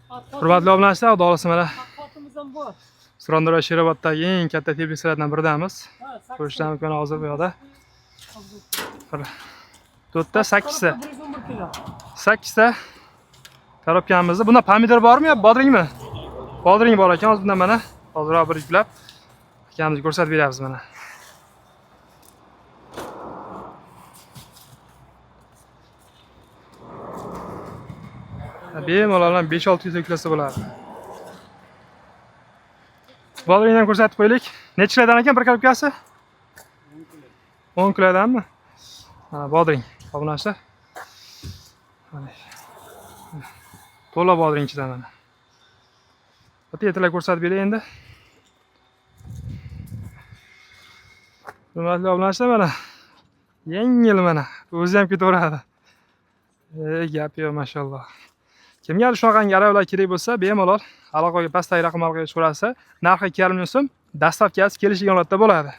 Hurmatli obunachilar, xudo xolasa mana Xotimiz ham bor. Surxondaryo Sheroboddagi eng katta teplitsalardan biridamiz. Ko'rishdan mumkin hozir bu yoqda. 4ta 8ta. 8ta tarobkamizda. Bunda pomidor bormi yo bodringmi? Bodring bor ekan, hozir bundan mana hozirroq bir yuklab akamizga ko'rsatib beramiz mana. Bemalol 5-6 kilo yuklasa bo'ladi. Bodringdan ko'rsatib qo'ylik. Necha kilodan ekan bir korobkasi? 10 kilodanmi? Mana bodring, obunachilar. To'la bodring ichidan mana. Bitta ertalar ko'rsatib beray endi. Hurmatli obunachilar, mana yengil mana. O'zi ham ketaveradi. Gap yo'q, mashalloh. Kimga shunaqangi aravlar kerak bo'lsa, bemalol aloqaga pastdagi raqam orqali so'rasa, narxi 2,5 ming so'm dastavkasi kelishgan holatda bo'ladi.